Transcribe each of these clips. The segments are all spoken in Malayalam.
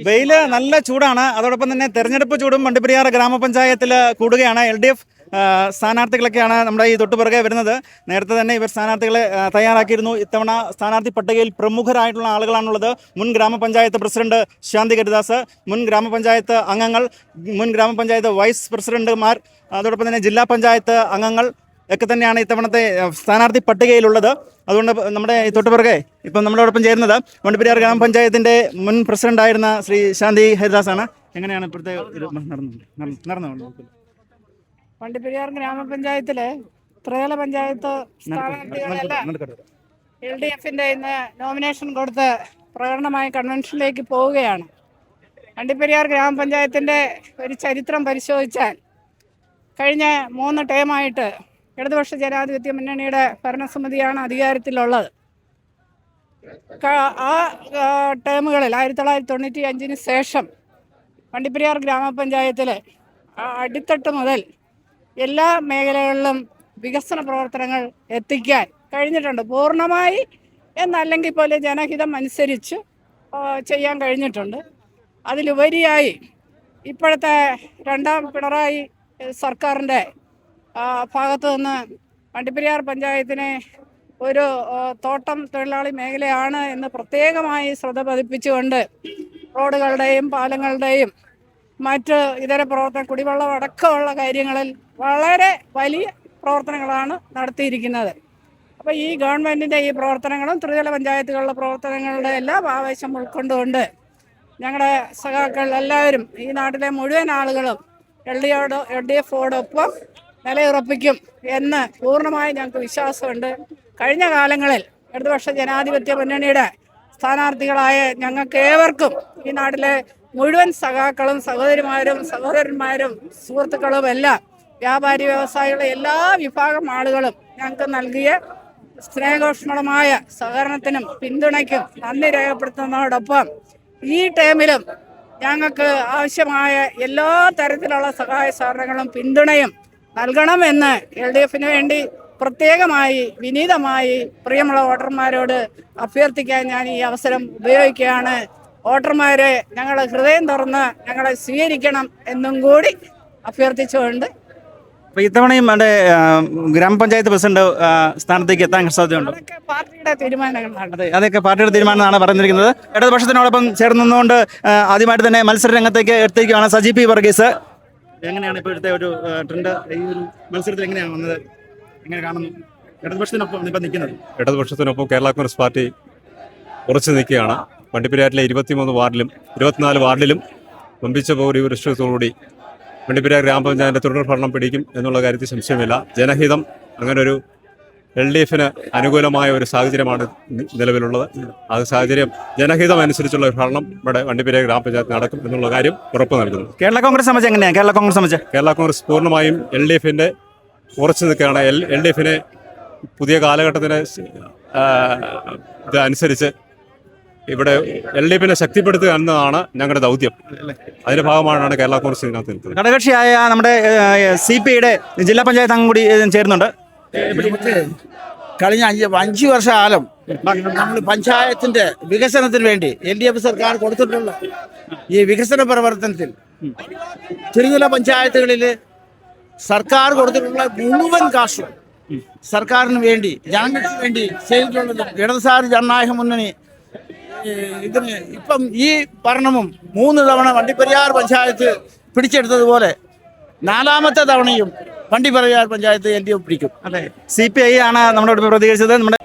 വെയില് നല്ല ചൂടാണ്. അതോടൊപ്പം തന്നെ തെരഞ്ഞെടുപ്പ് ചൂടും വണ്ടിപ്പെരിയാർ ഗ്രാമപഞ്ചായത്തിൽ കൂടുകയാണ്. LDF സ്ഥാനാർത്ഥികളൊക്കെയാണ് നമ്മുടെ ഈ തൊട്ടുപിറകെ വരുന്നത്. നേരത്തെ തന്നെ ഇവർ സ്ഥാനാർത്ഥികളെ തയ്യാറാക്കിയിരുന്നു. ഇത്തവണ സ്ഥാനാർത്ഥി പട്ടികയിൽ പ്രമുഖരായിട്ടുള്ള ആളുകളാണുള്ളത്. മുൻ ഗ്രാമപഞ്ചായത്ത് പ്രസിഡന്റ് ശാന്തി ഹരിദാസ്, മുൻ ഗ്രാമപഞ്ചായത്ത് അംഗങ്ങൾ, മുൻ ഗ്രാമപഞ്ചായത്ത് വൈസ് പ്രസിഡന്റുമാർ, അതോടൊപ്പം തന്നെ ജില്ലാ പഞ്ചായത്ത് അംഗങ്ങൾ ഒക്കെ തന്നെയാണ് ഇത്തവണത്തെ സ്ഥാനാർത്ഥി പട്ടികയിലുള്ളത്. അതുകൊണ്ട് നമ്മുടെ ഈ തൊട്ടുപിറകെ ഇപ്പം നമ്മളോടൊപ്പം ചേരുന്നത് വണ്ടിപ്പെരിയാർ ഗ്രാമപഞ്ചായത്തിൻ്റെ മുൻ പ്രസിഡന്റായിരുന്ന ശ്രീ ശാന്തി ഹരിദാസാണ്. എങ്ങനെയാണ് ഇപ്പോഴത്തെ നടന്നു? വണ്ടിപ്പെരിയാർ ഗ്രാമപഞ്ചായത്തിലെ ത്രിതല പഞ്ചായത്ത് സ്ഥാനാർത്ഥികളെല്ലാം LDFന്റെ ഇന്ന് നോമിനേഷൻ കൊടുത്ത് പ്രകടനമായി കൺവെൻഷനിലേക്ക് പോവുകയാണ്. വണ്ടിപ്പെരിയാർ ഗ്രാമപഞ്ചായത്തിൻ്റെ ഒരു ചരിത്രം പരിശോധിച്ചാൽ കഴിഞ്ഞ 3 ടേമായിട്ട് ഇടതുപക്ഷ ജനാധിപത്യ മുന്നണിയുടെ ഭരണസമിതിയാണ് അധികാരത്തിലുള്ളത്. ആ ടേമുകളിൽ 1995 ശേഷം വണ്ടിപ്പെരിയാർ ഗ്രാമപഞ്ചായത്തിൽ അടിത്തട്ട് മുതൽ എല്ലാ മേഖലകളിലും വികസന പ്രവർത്തനങ്ങൾ എത്തിക്കാൻ കഴിഞ്ഞിട്ടുണ്ട്. പൂർണ്ണമായി എന്നല്ലെങ്കിൽ പോലും ജനഹിതം അനുസരിച്ച് ചെയ്യാൻ കഴിഞ്ഞിട്ടുണ്ട്. അതിലുപരിയായി ഇപ്പോഴത്തെ രണ്ടാം പിണറായി സർക്കാരിൻ്റെ ഭാഗത്തു നിന്ന് വണ്ടിപ്പെരിയാർ പഞ്ചായത്തിനെ ഒരു തോട്ടം തൊഴിലാളി മേഖലയാണ് എന്ന് പ്രത്യേകമായി ശ്രദ്ധ പതിപ്പിച്ചുകൊണ്ട് റോഡുകളുടെയും പാലങ്ങളുടെയും മറ്റ് ഇതര കുടിവെള്ളം അടക്കമുള്ള കാര്യങ്ങളിൽ വളരെ വലിയ പ്രവർത്തനങ്ങളാണ് നടത്തിയിരിക്കുന്നത്. അപ്പോൾ ഈ ഗവൺമെൻറ്റിൻ്റെ ഈ പ്രവർത്തനങ്ങളും ത്രിതല പഞ്ചായത്തുകളുടെ പ്രവർത്തനങ്ങളുടെ എല്ലാം ആവേശം ഉൾക്കൊണ്ടുകൊണ്ട് ഞങ്ങളുടെ സഖാക്കൾ എല്ലാവരും, ഈ നാട്ടിലെ മുഴുവൻ ആളുകളും LDFോടൊപ്പം നിലയുറപ്പിക്കും എന്ന് പൂർണ്ണമായി ഞങ്ങൾക്ക് വിശ്വാസമുണ്ട്. കഴിഞ്ഞ കാലങ്ങളിൽ ഇടതുപക്ഷ ജനാധിപത്യ മുന്നണിയുടെ സ്ഥാനാർത്ഥികളായ ഞങ്ങൾക്ക് ഏവർക്കും, ഈ നാട്ടിലെ മുഴുവൻ സഖാക്കളും സഹോദരന്മാരും സുഹൃത്തുക്കളും എല്ലാം, വ്യാപാരി വ്യവസായികളുടെ എല്ലാ വിഭാഗം ആളുകളും ഞങ്ങൾക്ക് നൽകിയ സ്നേഹോഷ്മളമായ സഹകരണത്തിനും പിന്തുണയ്ക്കും നന്ദി രേഖപ്പെടുത്തുന്നതോടൊപ്പം ഈ ടേമിലും ഞങ്ങൾക്ക് ആവശ്യമായ എല്ലാ തരത്തിലുള്ള സഹായ സഹകരണങ്ങളും പിന്തുണയും നൽകണമെന്ന് LDFന് വേണ്ടി പ്രത്യേകമായി വിനീതമായി പ്രിയമുള്ള വോട്ടർമാരോട് അഭ്യർത്ഥിക്കാൻ ഞാൻ ഈ അവസരം ഉപയോഗിക്കുകയാണ്. വോട്ടർമാരെ ഞങ്ങളെ ഹൃദയം തുറന്ന് ഞങ്ങളെ സ്വീകരിക്കണം എന്നും കൂടി അഭ്യർത്ഥിച്ചുകൊണ്ട് ഇത്തവണയും ഗ്രാമപഞ്ചായത്ത് പ്രസിഡന്റ് സ്ഥാനത്തേക്ക് എത്താൻ സാധ്യതയുണ്ട്. പാർട്ടിയുടെ തീരുമാനങ്ങളാണ്. അതൊക്കെ പാർട്ടിയുടെ തീരുമാനമാണ് പറഞ്ഞിരിക്കുന്നത്. ഇടതുപക്ഷത്തിനോടൊപ്പം ചേർന്നുകൊണ്ട് ആദ്യമായിട്ട് തന്നെ മത്സര രംഗത്തേക്ക് എത്തിക്കുകയാണ് സജി പി വർഗീസ്. എങ്ങനെയാണ് ഇപ്പോഴത്തെ ഒരു ട്രെൻഡ്? ഈ ഒരു മത്സരത്തിൽ എങ്ങനെയാണ് വന്നത്? എങ്ങനെ കാണുന്നു? ഇടതുപക്ഷത്തിനൊപ്പം ഇപ്പം നിൽക്കുന്നത്? ഇടതുപക്ഷത്തിനൊപ്പം കേരള കോൺഗ്രസ് പാർട്ടി ഉറച്ചു നിൽക്കുകയാണ്. വണ്ടിപ്പെരിയാറിലെ 23 വാർഡിലും 24 വാർഡിലും വമ്പിച്ച ഭൂരിപക്ഷത്തോടുകൂടി വണ്ടിപ്പെരിയാർ ഗ്രാമപഞ്ചായത്തിന്റെ തുടർ ഭരണം പിടിക്കും എന്നുള്ള കാര്യത്തിൽ സംശയമില്ല. ജനഹിതം അങ്ങനെ ഒരു LDFന് അനുകൂലമായ ഒരു സാഹചര്യമാണ് നിലവിലുള്ളത്. ആ സാഹചര്യം ജനഹിതം അനുസരിച്ചുള്ള ഒരു ഭരണം ഇവിടെ വണ്ടിപ്പെരിയാർ ഗ്രാമപഞ്ചായത്ത് നടക്കും എന്നുള്ള കാര്യം ഉറപ്പ് നൽകുന്നു. കേരള കോൺഗ്രസ് സംബന്ധിച്ച് എങ്ങനെയാണ്? കേരള കോൺഗ്രസ് പൂർണ്ണമായും LDFന്റെ ഉറച്ചു നിൽക്കുകയാണ്. LDFനെ പുതിയ കാലഘട്ടത്തിന് ഇതനുസരിച്ച് ഇവിടെ LDFനെ ശക്തിപ്പെടുത്തുക എന്നതാണ് ഞങ്ങളുടെ ദൗത്യം. അതിന്റെ ഭാഗമായാണ് കേരള കോൺഗ്രസ് ഇതിനകത്ത് നിൽക്കുന്നത്. ഘടകകക്ഷിയായ നമ്മുടെ CPIയുടെ ജില്ലാ പഞ്ചായത്ത് അംഗം കൂടി ചേരുന്നുണ്ട്. കഴിഞ്ഞ 5 വർഷക്കാലം നമ്മൾ പഞ്ചായത്തിന്റെ വികസനത്തിന് വേണ്ടി LDF സർക്കാർ കൊടുത്തിട്ടുള്ള ഈ വികസന പ്രവർത്തനത്തിൽ ത്രിതല പഞ്ചായത്തുകളിൽ സർക്കാർ കൊടുത്തിട്ടുള്ള മുഴുവൻ കാശും സർക്കാരിന് വേണ്ടി, ജനങ്ങൾക്ക് വേണ്ടി ചെയ്തിട്ടുള്ളത് ഇടതുസാരി ജനനായക മുന്നണി ഇതിന് ഇപ്പം ഈ ഭരണമും 3 തവണ വണ്ടിപ്പെരിയാർ പഞ്ചായത്ത് പിടിച്ചെടുത്തതുപോലെ 4ാമത്തെ തവണയും വണ്ടിപ്പെരിയാർ പഞ്ചായത്ത് LDF പിടിക്കും. അതെ, CPI ആണ് നമ്മളോട് പ്രതികരിച്ചത്. നമ്മുടെ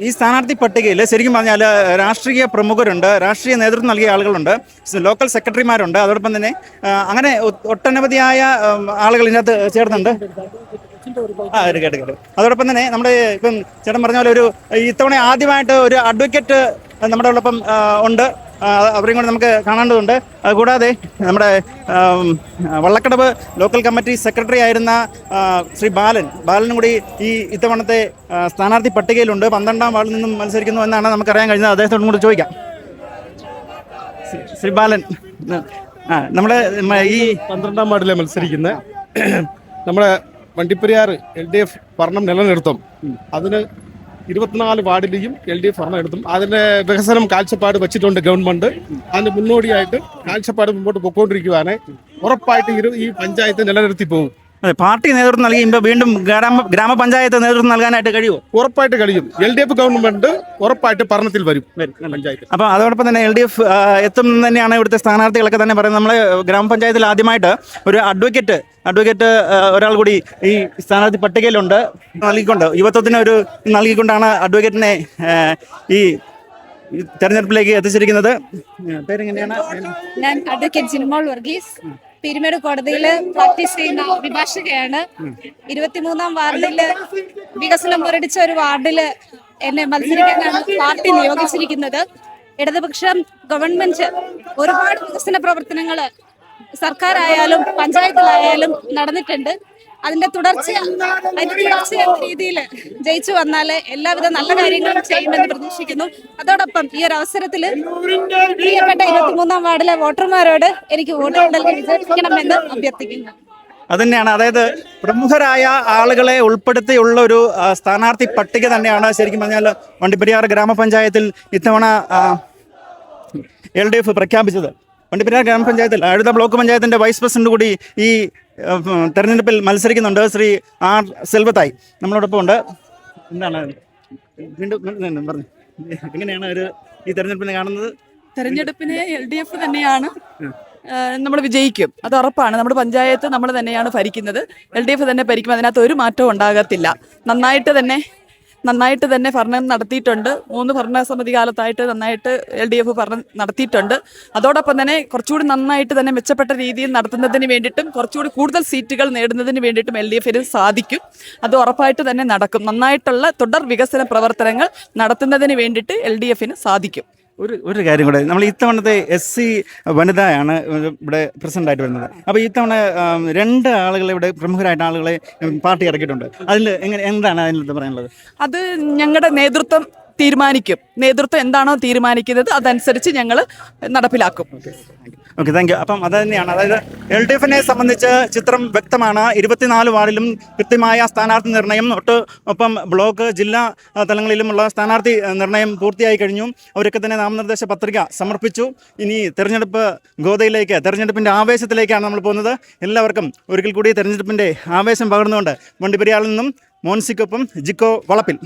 ഈ സ്ഥാനാർത്ഥി പട്ടികയിൽ ശരിക്കും പറഞ്ഞാൽ രാഷ്ട്രീയ പ്രമുഖരുണ്ട്, രാഷ്ട്രീയ നേതൃത്വം നൽകിയ ആളുകളുണ്ട്, ലോക്കൽ സെക്രട്ടറിമാരുണ്ട്, അതോടൊപ്പം തന്നെ അങ്ങനെ ഒട്ടനവധിയായ ആളുകൾ ഇതിനകത്ത് ചേർന്നുണ്ട്. കേട്ട് അതോടൊപ്പം തന്നെ നമ്മുടെ ഇപ്പം ചേട്ടൻ പറഞ്ഞ പോലെ ഒരു ഇത്തവണ ആദ്യമായിട്ട് ഒരു അഡ്വക്കേറ്റ് നമ്മുടെ ഉള്ളപ്പം ഉണ്ട്. അവരെയും കൂടെ നമുക്ക് കാണേണ്ടതുണ്ട്. അതുകൂടാതെ നമ്മുടെ വള്ളക്കടവ് ലോക്കൽ കമ്മിറ്റി സെക്രട്ടറി ആയിരുന്ന ശ്രീ ബാലനും കൂടി ഈ ഇത്തവണത്തെ സ്ഥാനാർത്ഥി പട്ടികയിലുണ്ട്. 12ാം വാർഡിൽ നിന്നും മത്സരിക്കുന്നു എന്നാണ് നമുക്കറിയാൻ കഴിഞ്ഞത്. അദ്ദേഹത്തോടും കൂടി ചോദിക്കാം. ശ്രീ ബാലൻ, നമ്മുടെ ഈ 12ാം വാർഡിലെ മത്സരിക്കുന്ന നമ്മുടെ വണ്ടിപ്പെരിയാർ LDF ഭരണം നിലനിർത്തും. അതിന് 24 വാർഡിലെയും LDF ഭരണം എടുത്തും. അതിന്റെ വികസനം കാഴ്ചപ്പാട് വെച്ചിട്ടുണ്ട് ഗവൺമെന്റ്. അതിന് മുന്നോടിയായിട്ട് കാഴ്ചപ്പാട് മുമ്പോട്ട് പൊയ്ക്കൊണ്ടിരിക്കുവാണ്. ഉറപ്പായിട്ട് ഈ പഞ്ചായത്ത് നിലനിർത്തി പോകും. അതെ, പാർട്ടി നേതൃത്വം നൽകിയുമ്പോൾ വീണ്ടും ഗ്രാമപഞ്ചായത്ത് നേതൃത്വം നൽകാനായിട്ട് കഴിയുമോ? ഉറപ്പായിട്ട് കഴിയും. LDF ഗവൺമെന്റ് ഉറപ്പായിട്ട് ഭരണത്തിൽ വരും പഞ്ചായത്ത്. അപ്പോൾ അതോടൊപ്പം തന്നെ LDF എത്തും തന്നെയാണ് ഇവിടുത്തെ സ്ഥാനാർത്ഥികളൊക്കെ തന്നെ പറയുന്നത്. നമ്മളെ ഗ്രാമപഞ്ചായത്തിൽ ആദ്യമായിട്ട് ഒരു അഡ്വക്കേറ്റ് ഒരാൾ കൂടി ഈ സ്ഥാനാർത്ഥി പട്ടികയിലുണ്ട്. യുവത്വത്തിന് ഒരു നൽകിക്കൊണ്ടാണ് അഡ്വക്കേറ്റിനെ ഈ തെരഞ്ഞെടുപ്പിലേക്ക് എത്തിച്ചിരിക്കുന്നത്. പേരെങ്ങനെയാണ്? ഞാൻ അഡ്വക്കേറ്റ് ജിൻമോൾ വർഗീസ്, പീരുമേട് കോടതിയിൽ പ്രാക്ടീസ് ചെയ്യുന്ന അഭിഭാഷകയാണ്. 23ാം വാർഡിൽ വികസനം മുരടിച്ച ഒരു വാർഡിൽ എന്നെ മത്സരിക്കാനാണ് പാർട്ടി നിയോഗിച്ചിരിക്കുന്നത്. ഇടതുപക്ഷം ഗവൺമെന്റ് ഒരുപാട് വികസന പ്രവർത്തനങ്ങൾ സർക്കാരായാലും പഞ്ചായത്തിലായാലും നടന്നിട്ടുണ്ട്. അതിന്റെ തുടർച്ച എന്ന രീതിയിൽ ജയിച്ചു വന്നാൽ എല്ലാവിധ നല്ല കാര്യങ്ങളും ചെയ്യുമെന്ന് പ്രതീക്ഷിക്കുന്നു. അതോടൊപ്പം ഈ ഒരു അവസരത്തിൽ പ്രിയപ്പെട്ട 23ാം വാർഡിലെ വോട്ടർമാരോട് എനിക്ക് വോട്ട് നൽകി വിജയിപ്പിക്കണമെന്ന് അഭ്യർത്ഥിക്കുന്നു. അതുതന്നെയാണ്, അതായത് പ്രമുഖരായ ആളുകളെ ഉൾപ്പെടുത്തിയുള്ള ഒരു സ്ഥാനാർത്ഥി പട്ടിക തന്നെയാണ് ശരിക്കും പറഞ്ഞാൽ വണ്ടിപ്പെരിയാർ ഗ്രാമപഞ്ചായത്തിൽ ഇത്തവണ LDF പ്രഖ്യാപിച്ചത്. വണ്ടിപ്പെരിയാർ ഗ്രാമപഞ്ചായത്തിൽ അഴുത ബ്ലോക്ക് പഞ്ചായത്തിൻ്റെ വൈസ് പ്രസിഡന്റ് കൂടി ഈ തെരഞ്ഞെടുപ്പിൽ മത്സരിക്കുന്നുണ്ട്. ശ്രീ R സെൽവത്തായി നമ്മളോടൊപ്പം ഉണ്ട്. എന്താണ് വീണ്ടും പറഞ്ഞു, എങ്ങനെയാണ് ഈ തെരഞ്ഞെടുപ്പിനെ കാണുന്നത്? തെരഞ്ഞെടുപ്പിനെ LDF തന്നെയാണ് നമ്മൾ വിജയിക്കും, അത് ഉറപ്പാണ്. നമ്മുടെ പഞ്ചായത്ത് നമ്മൾ തന്നെയാണ് ഭരിക്കുന്നത്. LDF തന്നെ ഭരിക്കും, അതിനകത്ത് ഒരു മാറ്റവും ഉണ്ടാകത്തില്ല. നന്നായിട്ട് തന്നെ ഭരണം നടത്തിയിട്ടുണ്ട്. 3 ഭരണസമിതി കാലത്തായിട്ട് നന്നായിട്ട് LDF ഭരണം നടത്തിയിട്ടുണ്ട്. അതോടൊപ്പം തന്നെ കുറച്ചുകൂടി നന്നായിട്ട് തന്നെ മെച്ചപ്പെട്ട രീതിയിൽ നടത്തുന്നതിന് വേണ്ടിയിട്ടും കുറച്ചുകൂടി കൂടുതൽ സീറ്റുകൾ നേടുന്നതിന് വേണ്ടിയിട്ടും LDFന് സാധിക്കും. അത് ഉറപ്പായിട്ട് തന്നെ നടക്കും. നന്നായിട്ടുള്ള തുടർ വികസന പ്രവർത്തനങ്ങൾ നടത്തുന്നതിന് വേണ്ടിയിട്ട് LDFന് സാധിക്കും. ഒരു കാര്യം കൂടെ, നമ്മൾ ഇത്തവണത്തെ SC വനിതയാണ് ഇവിടെ പ്രസിഡന്റ് ആയിട്ട് വരുന്നത്. അപ്പോൾ ഇത്തവണ 2 ആളുകളെ ഇവിടെ പ്രമുഖരായിട്ട് ആളുകളെ പാർട്ടി ഇറക്കിയിട്ടുണ്ട്. അതിൽ എന്താണ് അതിനകത്ത് പറയാനുള്ളത്? അത് ഞങ്ങളുടെ നേതൃത്വം തീരുമാനിക്കും. നേതൃത്വം എന്താണോ തീരുമാനിക്കുന്നത് അതനുസരിച്ച് ഞങ്ങൾ നടപ്പിലാക്കും. Okay, thank you. അപ്പം അത് തന്നെയാണ്, അതായത് LDFനെ സംബന്ധിച്ച് ചിത്രം വ്യക്തമാണ്. 24 വാർഡിലും കൃത്യമായ സ്ഥാനാർത്ഥി നിർണയം, ഒപ്പം ബ്ലോക്ക് ജില്ലാ തലങ്ങളിലുമുള്ള സ്ഥാനാർത്ഥി നിർണയം പൂർത്തിയായി കഴിഞ്ഞു. അവരൊക്കെ തന്നെ നാമനിർദ്ദേശ പത്രിക സമർപ്പിച്ചു. ഇനി തെരഞ്ഞെടുപ്പ് ഗോതയിലേക്ക്, തെരഞ്ഞെടുപ്പിൻ്റെ ആവേശത്തിലേക്കാണ് നമ്മൾ പോകുന്നത്. എല്ലാവർക്കും ഒരിക്കൽ കൂടി തെരഞ്ഞെടുപ്പിൻ്റെ ആവേശം പകർന്നുകൊണ്ട് വണ്ടിപ്പെരിയാറിൽ നിന്നും മോൻസിക്കൊപ്പം ജിക്കോ വളപ്പിൽ.